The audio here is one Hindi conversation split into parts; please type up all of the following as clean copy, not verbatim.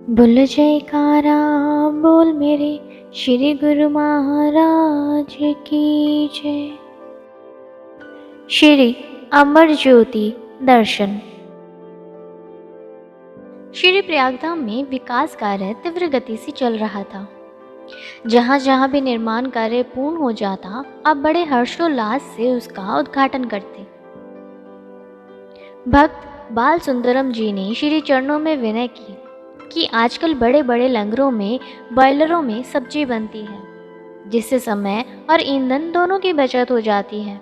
बोल जयकारा बोल मेरे श्री गुरु महाराज की जय। श्री अमर ज्योति दर्शन। श्री प्रयागधाम में विकास कार्य तीव्र गति से चल रहा था। जहाँ जहाँ भी निर्माण कार्य पूर्ण हो जाता, अब बड़े हर्षोल्लास से उसका उद्घाटन करते। भक्त बाल सुंदरम जी ने श्री चरणों में विनय की कि आजकल बड़े बड़े लंगरों में बॉयलरों में सब्जी बनती है, जिससे समय और ईंधन दोनों की बचत हो जाती है।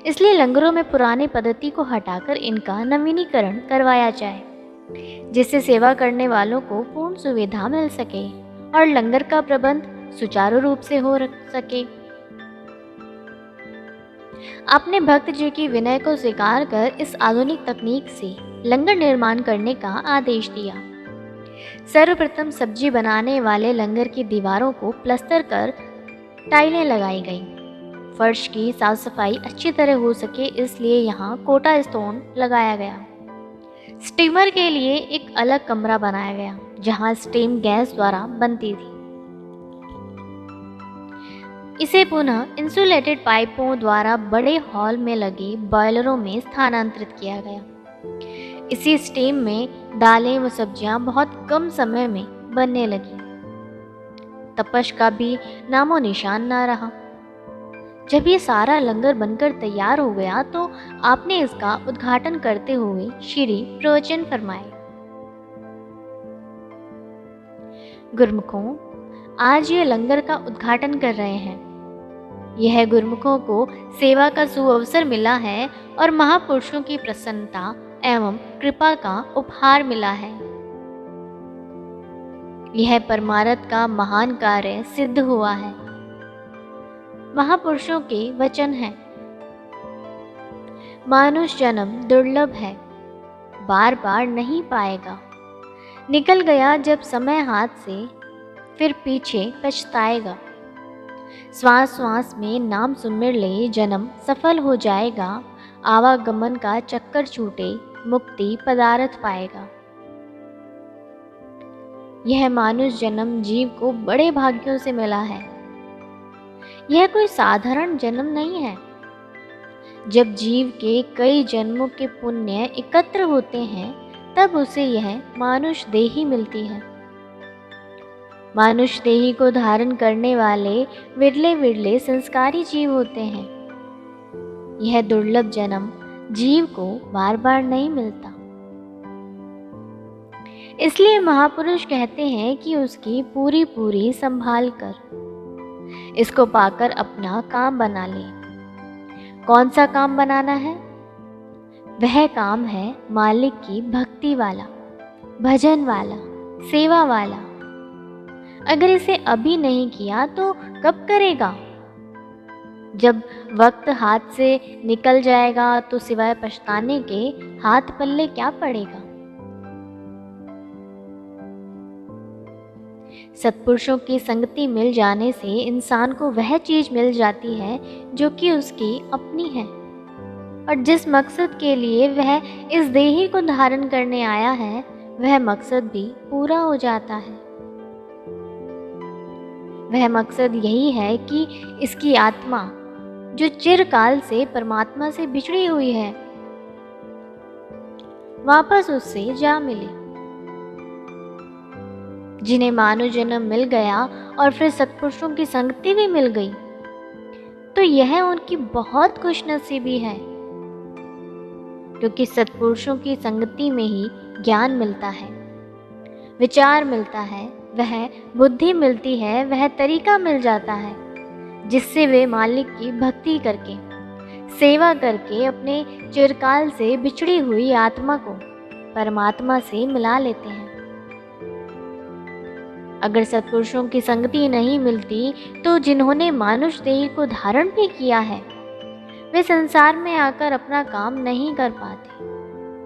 इसलिए लंगरों में पुरानी पद्धति को हटाकर इनका नवीनीकरण करवाया जाए, जिससे सेवा करने वालों को पूर्ण सुविधा मिल सके और लंगर का प्रबंध सुचारू रूप से हो सके। अपने भक्त जी की विनय को स्वीकार कर इस आधुनिक तकनीक से लंगर निर्माण करने का आदेश दिया। सर्वप्रथम सब्जी बनाने वाले लंगर की दीवारों को प्लस्तर कर टाइलें लगाई गईं। फर्श की साफ सफाई अच्छी तरह हो सके इसलिए यहाँ कोटा स्टोन लगाया गया। स्टीमर के लिए एक अलग कमरा बनाया गया जहाँ स्टीम गैस द्वारा बनती थी। इसे पुनः इंसुलेटेड पाइपों द्वारा बड़े हॉल में लगे बॉयलरों में स्थानांतरित किया गया। इसी स्टीम में दालें व सब्जियां बहुत कम समय में बनने लगी। तपश का भी नामो निशान ना रहा। जब ये सारा लंगर बनकर तैयार हो गया तो आपने इसका उद्घाटन करते हुए श्री प्रवचन फरमाए। गुरुमुखों, आज ये लंगर का उद्घाटन कर रहे हैं। यह गुरुमुखों को सेवा का सुअवसर मिला है और महापुरुषों की प्रसन्नता एवं कृपा का उपहार मिला है। यह परमार्थ का महान कार्य सिद्ध हुआ है। महापुरुषों के वचन हैं, मानुष जन्म दुर्लभ है, बार बार नहीं पाएगा। निकल गया जब समय हाथ से, फिर पीछे पछताएगा। श्वास श्वास में नाम सुमिर ले, जन्म सफल हो जाएगा। आवागमन का चक्कर छूटे, मुक्ति पदार्थ पाएगा। यह मानुष जन्म जीव को बड़े भाग्यों से मिला है। यह कोई साधारण जन्म नहीं है। जब जीव के कई जन्मों के पुण्य एकत्र होते हैं तब उसे यह मानुष देही मिलती है। मानुष देही को धारण करने वाले विरले विरले संस्कारी जीव होते हैं। यह दुर्लभ जन्म जीव को बार बार नहीं मिलता। इसलिए महापुरुष कहते हैं कि उसकी पूरी पूरी संभाल कर इसको पाकर अपना काम बना ले। कौन सा काम बनाना है? वह काम है मालिक की भक्ति वाला, भजन वाला, सेवा वाला। अगर इसे अभी नहीं किया तो कब करेगा? जब वक्त हाथ से निकल जाएगा तो सिवाय पछताने के हाथ पल्ले क्या पड़ेगा? सत्पुरुषों की संगति मिल जाने से इंसान को वह चीज मिल जाती है जो कि उसकी अपनी है, और जिस मकसद के लिए वह इस देही को धारण करने आया है वह मकसद भी पूरा हो जाता है। वह मकसद यही है कि इसकी आत्मा जो चिरकाल से परमात्मा से बिछड़ी हुई है वापस उससे जा मिले। जिन्हें मानव जन्म मिल गया और फिर सत्पुरुषों की संगति भी मिल गई तो यह उनकी बहुत खुशनसीबी है, क्योंकि सत्पुरुषों की संगति में ही ज्ञान मिलता है, विचार मिलता है, वह बुद्धि मिलती है, वह तरीका मिल जाता है जिससे वे मालिक की भक्ति करके, सेवा करके अपने चिरकाल से बिछड़ी हुई आत्मा को परमात्मा से मिला लेते हैं। अगर सत्पुरुषों की संगति नहीं मिलती तो जिन्होंने मानुष देह को धारण भी किया है वे संसार में आकर अपना काम नहीं कर पाते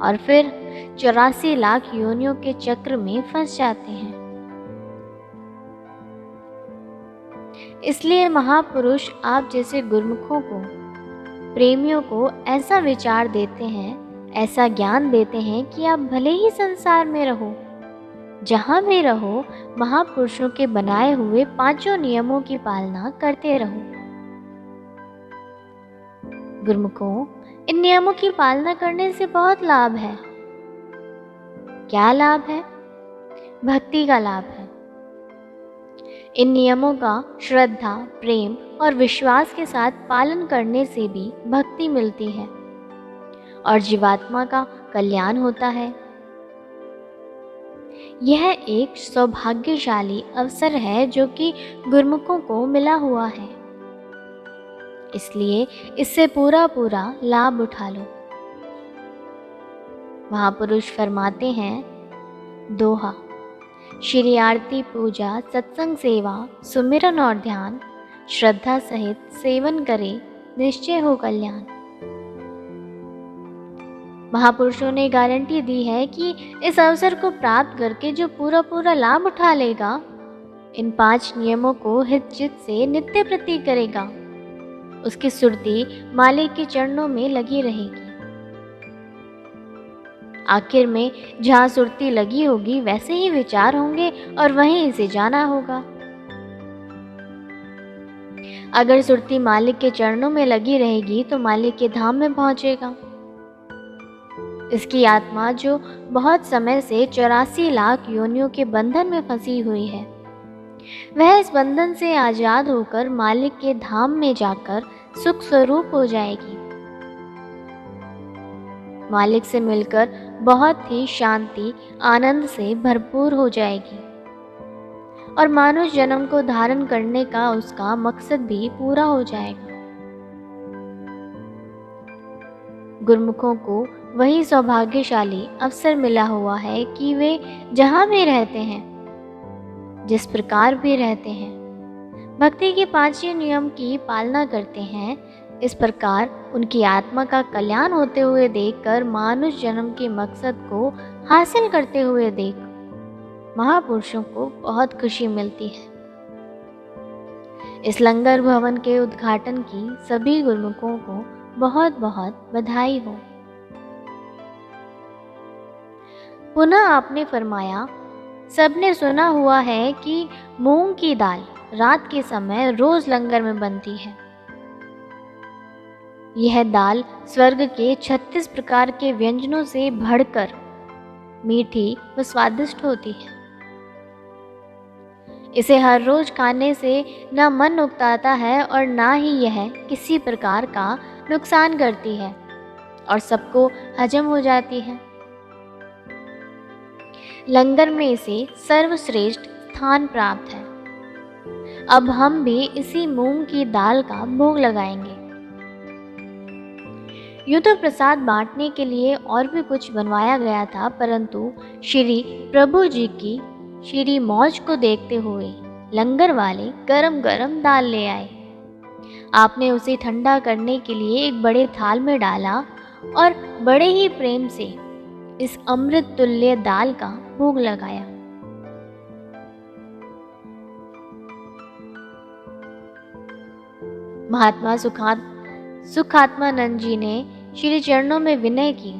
और फिर 84 लाख योनियों के चक्र में फंस जाते हैं। इसलिए महापुरुष आप जैसे गुरुमुखों को, प्रेमियों को ऐसा विचार देते हैं, ऐसा ज्ञान देते हैं कि आप भले ही संसार में रहो जहाँ भी रहो, महापुरुषों के बनाए हुए पांचों नियमों की पालना करते रहो। गुरुमुखों, इन नियमों की पालना करने से बहुत लाभ है। क्या लाभ है? भक्ति का लाभ है। इन नियमों का श्रद्धा, प्रेम और विश्वास के साथ पालन करने से भी भक्ति मिलती है और जीवात्मा का कल्याण होता है। यह एक सौभाग्यशाली अवसर है जो कि गुरुमुखों को मिला हुआ है, इसलिए इससे पूरा पूरा लाभ उठा लो। महापुरुष फरमाते हैं, दोहा, श्री आरती, पूजा, सत्संग, सेवा, सुमिरन और ध्यान श्रद्धा सहित सेवन करे, निश्चय हो कल्याण। महापुरुषों ने गारंटी दी है कि इस अवसर को प्राप्त करके जो पूरा पूरा लाभ उठा लेगा, इन 5 नियमों को हितचित से नित्य प्रति करेगा, उसकी सुरती मालिक के चरणों में लगी रहेगी। आखिर में जहाँ सुरती लगी होगी वैसे ही विचार होंगे और वहीं इसे जाना होगा। अगर सुरती मालिक के चरणों में लगी रहेगी तो मालिक के धाम में पहुंचेगा। इसकी आत्मा जो बहुत समय से 84 लाख योनियों के बंधन में फंसी हुई है, वह इस बंधन से आजाद होकर मालिक के धाम में जाकर सुख स्वरूप हो जाएगी। मालिक से मिलकर बहुत ही शांति, आनंद से भरपूर हो जाएगी और मानव जन्म को धारण करने का उसका मकसद भी पूरा हो जाएगा। गुरुमुखों को वही सौभाग्यशाली अवसर मिला हुआ है कि वे जहाँ भी रहते हैं, जिस प्रकार भी रहते हैं, भक्ति के 5 नियम की पालना करते हैं। इस प्रकार उनकी आत्मा का कल्याण होते हुए देखकर, मानुष जन्म के मकसद को हासिल करते हुए देख महापुरुषों को बहुत खुशी मिलती है। इस लंगर भवन के उद्घाटन की सभी गुरुमुखों को बहुत बहुत बधाई हो। पुनः आपने फरमाया, सबने सुना हुआ है कि मूंग की दाल रात के समय रोज लंगर में बनती है। यह दाल स्वर्ग के 36 प्रकार के व्यंजनों से भरकर मीठी व स्वादिष्ट होती है। इसे हर रोज खाने से न मन उकताता है और ना ही यह किसी प्रकार का नुकसान करती है और सबको हजम हो जाती है। लंगर में इसे सर्वश्रेष्ठ स्थान प्राप्त है। अब हम भी इसी मूंग की दाल का भोग लगाएंगे। यूँ तो प्रसाद बांटने के लिए और भी कुछ बनवाया गया था, परंतु श्री प्रभु जी की श्री मौज को देखते हुए लंगर वाले गरम गरम दाल ले आए। आपने उसे ठंडा करने के लिए एक बड़े थाल में डाला और बड़े ही प्रेम से इस अमृत तुल्य दाल का भोग लगाया। महात्मा सुखात्मानंद जी ने श्री चरणों में विनय की,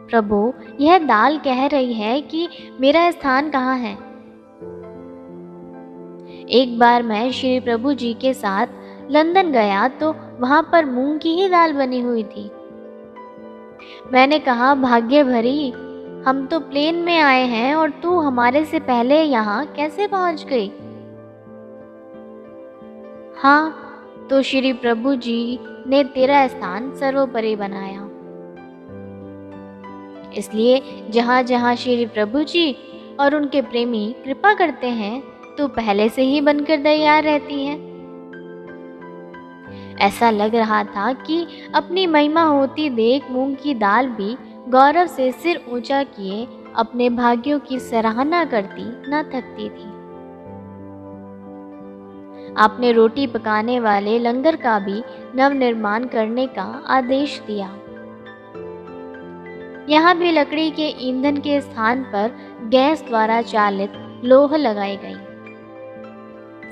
प्रभु, यह दाल कह रही है कि मेरा स्थान कहाँ है। एक बार मैं श्री प्रभु जी के साथ लंदन गया तो वहां पर मूंग की ही दाल बनी हुई थी। मैंने कहा, भाग्य भरी, हम तो प्लेन में आए हैं और तू हमारे से पहले यहाँ कैसे पहुंच गई। हाँ, तो श्री प्रभु जी ने तेरा स्थान सर्वोपरि बनाया, इसलिए जहाँ जहाँ श्री प्रभु जी और उनके प्रेमी कृपा करते हैं तो पहले से ही बनकर तैयार रहती है। ऐसा लग रहा था कि अपनी महिमा होती देख मूंग की दाल भी गौरव से सिर ऊंचा किए अपने भाग्यों की सराहना करती न थकती थी। आपने रोटी पकाने वाले लंगर का भी नवनिर्माण करने का आदेश दिया। यहाँ भी लकड़ी के ईंधन के स्थान पर गैस द्वारा चालित लोह लगाई गई।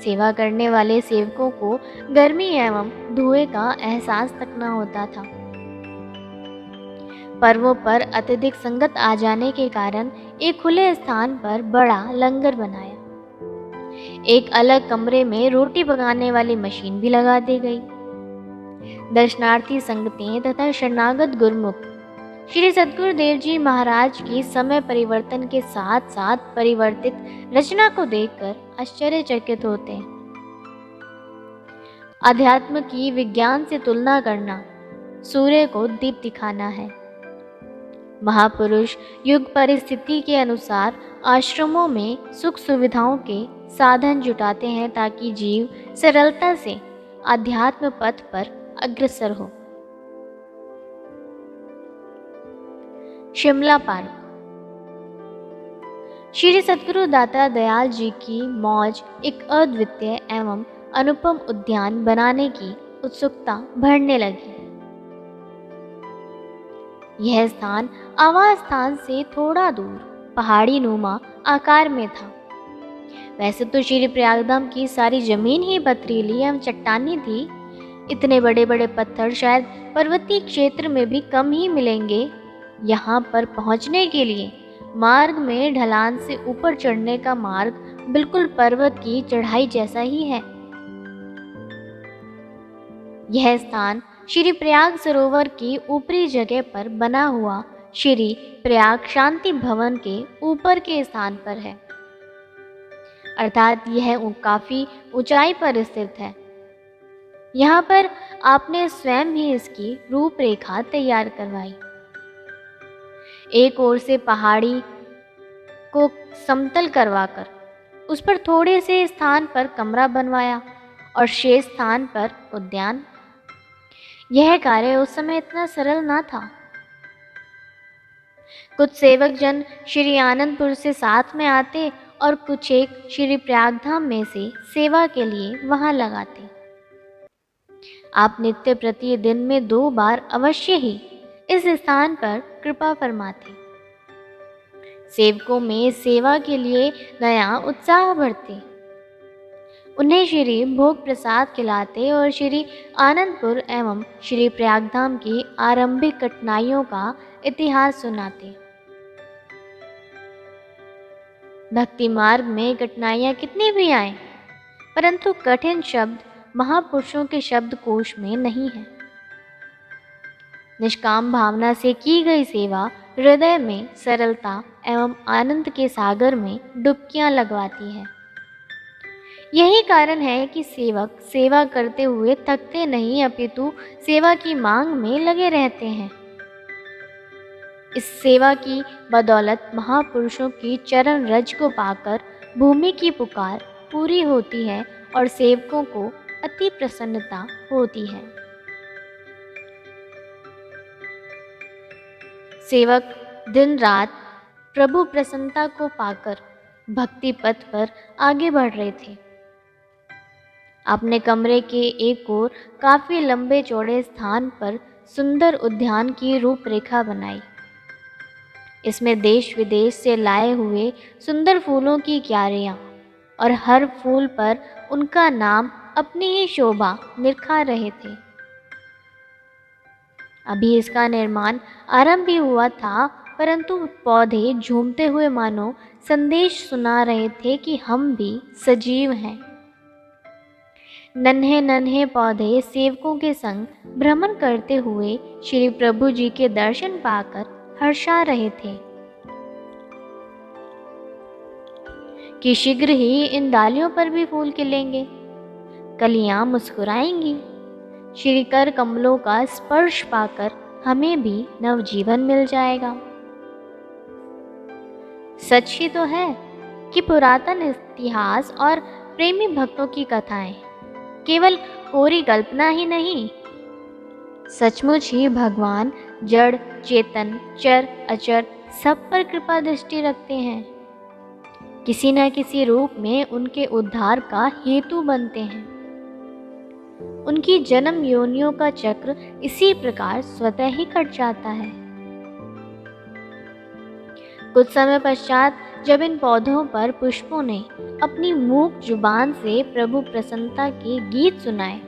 सेवा करने वाले सेवकों को गर्मी एवं धुएं का एहसास तक न होता था। पर्वों पर अत्यधिक संगत आ जाने के कारण एक खुले स्थान पर बड़ा लंगर बनाया। एक अलग कमरे में रोटी पकाने वाली मशीन भी लगा दी गई। दर्शनार्थी संगतें तथा शरणागत गुरुमुख श्री सद्गुरुदेव जी महाराज की समय परिवर्तन के साथ साथ परिवर्तित रचना को देखकर आश्चर्यचकित होते हैं। अध्यात्म की विज्ञान से तुलना करना सूर्य को दीप दिखाना है। महापुरुष युग परिस्थिति के अनुसार आश्रमों में सुख सुविधाओं के साधन जुटाते हैं ताकि जीव सरलता से आध्यात्म पथ पर अग्रसर हो। शिमला पार्क। श्री सद्गुरु दाता दयाल जी की मौज एक अद्वितीय एवं अनुपम उद्यान बनाने की उत्सुकता बढ़ने लगी। यह स्थान आवास स्थान से थोड़ा दूर पहाड़ी नुमा आकार में था। वैसे तो श्री प्रयागधाम की सारी जमीन ही पथरीली एवं चट्टानी थी। इतने बड़े बड़े पत्थर शायद पर्वतीय क्षेत्र में भी कम ही मिलेंगे। यहाँ पर पहुँचने के लिए मार्ग में ढलान से ऊपर चढ़ने का मार्ग बिल्कुल पर्वत की चढ़ाई जैसा ही है। यह स्थान श्री प्रयाग सरोवर की ऊपरी जगह पर बना हुआ श्री प्रयाग शांति भवन के ऊपर के स्थान पर है, अर्थात यह काफी ऊंचाई पर स्थित है। यहाँ पर आपने स्वयं ही इसकी रूपरेखा तैयार करवाई। एक ओर से पहाड़ी को समतल करवाकर उस पर थोड़े से स्थान पर कमरा बनवाया और शेष स्थान पर उद्यान। यह कार्य उस समय इतना सरल ना था। कुछ सेवक जन श्री आनंदपुर से साथ में आते और कुछ एक श्री प्रयागधाम में से सेवा के लिए वहां लगाते। आप नित्य प्रति दिन में 2 बार अवश्य ही इस स्थान पर कृपा फरमाते। सेवकों में सेवा के लिए नया उत्साह बढ़ते। उन्हें श्री भोग प्रसाद खिलाते और श्री आनंदपुर एवं श्री प्रयागधाम की आरंभिक कठिनाइयों का इतिहास सुनाते। भक्ति मार्ग में कठिनाइयाँ कितनी भी आए, परंतु कठिन शब्द महापुरुषों के शब्दकोश में नहीं है। निष्काम भावना से की गई सेवा हृदय में सरलता एवं आनंद के सागर में डुबकियां लगवाती है। यही कारण है कि सेवक सेवा करते हुए थकते नहीं, अपितु सेवा की मांग में लगे रहते हैं। इस सेवा की बदौलत महापुरुषों की चरण रज को पाकर भूमि की पुकार पूरी होती है और सेवकों को अति प्रसन्नता होती है। सेवक दिन रात प्रभु प्रसन्नता को पाकर भक्ति पथ पर आगे बढ़ रहे थे। अपने कमरे के एक ओर काफी लंबे चौड़े स्थान पर सुंदर उद्यान की रूपरेखा बनाई। इसमें देश विदेश से लाए हुए सुंदर फूलों की क्यारियां और हर फूल पर उनका नाम अपनी ही शोभा निखा रहे थे। अभी इसका निर्माण आरंभ भी हुआ था, परंतु पौधे झूमते हुए मानो संदेश सुना रहे थे कि हम भी सजीव हैं। नन्हे नन्हे पौधे सेवकों के संग भ्रमण करते हुए श्री प्रभु जी के दर्शन पाकर हर्षा रहे थे कि शीघ्र ही इन डालियों पर भी फूल खिलेंगे, कलियां मुस्कुराएंगी। श्री कर कमलों का स्पर्श पाकर हमें भी नवजीवन मिल जाएगा। सच ही तो है कि पुरातन इतिहास और प्रेमी भक्तों की कथाएं केवल कोरी कल्पना ही नहीं, सचमुच ही भगवान जड़ चेतन चर अचर सब पर कृपा दृष्टि रखते हैं। किसी न किसी रूप में उनके उद्धार का हेतु बनते हैं। उनकी जन्म योनियों का चक्र इसी प्रकार स्वतः ही कट जाता है। कुछ समय पश्चात जब इन पौधों पर पुष्पों ने अपनी मूक जुबान से प्रभु प्रसन्नता के गीत सुनाए,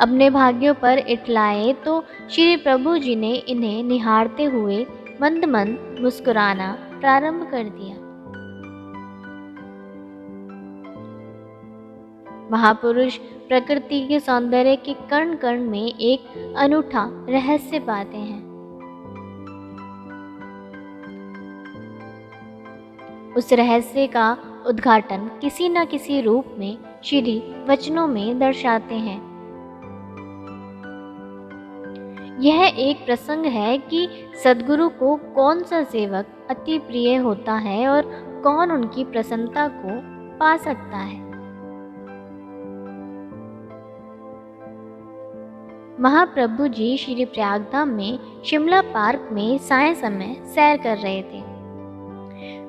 अपने भाग्यों पर इठलाए तो श्री प्रभु जी ने इन्हें निहारते हुए मंद मंद मुस्कुराना प्रारंभ कर दिया। महापुरुष प्रकृति के सौंदर्य के कण कण में एक अनूठा रहस्य पाते हैं। उस रहस्य का उद्घाटन किसी न किसी रूप में श्री वचनों में दर्शाते हैं। यह एक प्रसंग है कि सद्गुरु को कौन सा सेवक अति प्रिय होता है और कौन उनकी प्रसन्नता को पा सकता है। महाप्रभु जी श्री प्रयागधाम में शिमला पार्क में साय समय सैर कर रहे थे।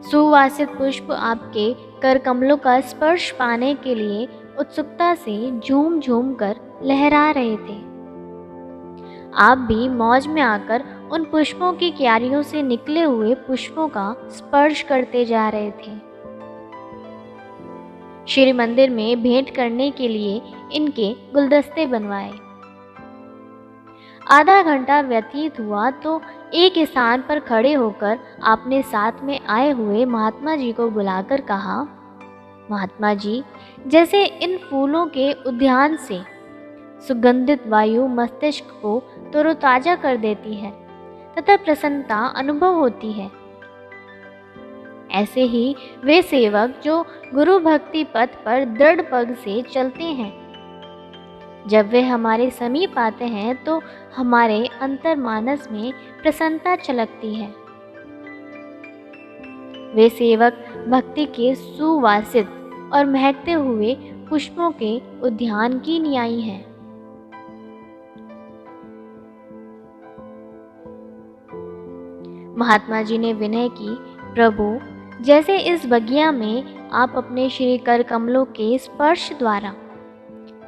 सुवासित पुष्प आपके कर कमलों का स्पर्श पाने के लिए उत्सुकता से झूम झूम कर लहरा रहे थे। आप भी मौज में आकर उन पुष्पों की क्यारियों से निकले हुए पुष्पों का स्पर्श करते जा रहे थे। श्री मंदिर में भेंट करने के लिए इनके गुलदस्ते बनवाए। आधा घंटा व्यतीत हुआ तो एक स्थान पर खड़े होकर आपने साथ में आए हुए महात्मा जी को बुलाकर कहा, महात्मा जी, जैसे इन फूलों के उद्यान से सुगंधित वायु मस्तिष्क को तरोताजा कर देती है तथा प्रसन्नता अनुभव होती है, ऐसे ही वे सेवक जो गुरु भक्ति पथ पर दृढ़ पग से चलते हैं, जब वे हमारे समीप आते हैं तो हमारे अंतर्मानस में प्रसन्नता छलकती है। वे सेवक भक्ति के सुवासित और महकते हुए पुष्पों के उद्यान की न्यायी हैं। महात्मा जी ने विनय की, प्रभु, जैसे इस बगिया में आप अपने श्री कर कमलों के स्पर्श द्वारा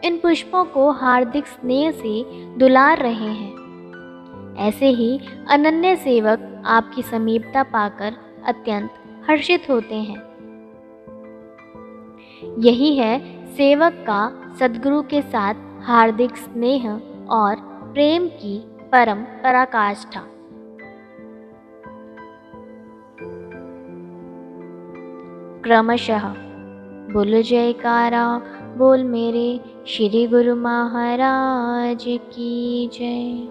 इन पुष्पों को हार्दिक स्नेह से दुलार रहे हैं, ऐसे ही अनन्य सेवक आपकी समीपता पाकर अत्यंत हर्षित होते हैं। यही है सेवक का सद्गुरु के साथ हार्दिक स्नेह और प्रेम की परम पराकाष्ठा। क्रमशः बोलो जयकारा, बोल मेरे श्री गुरु महाराज की जय।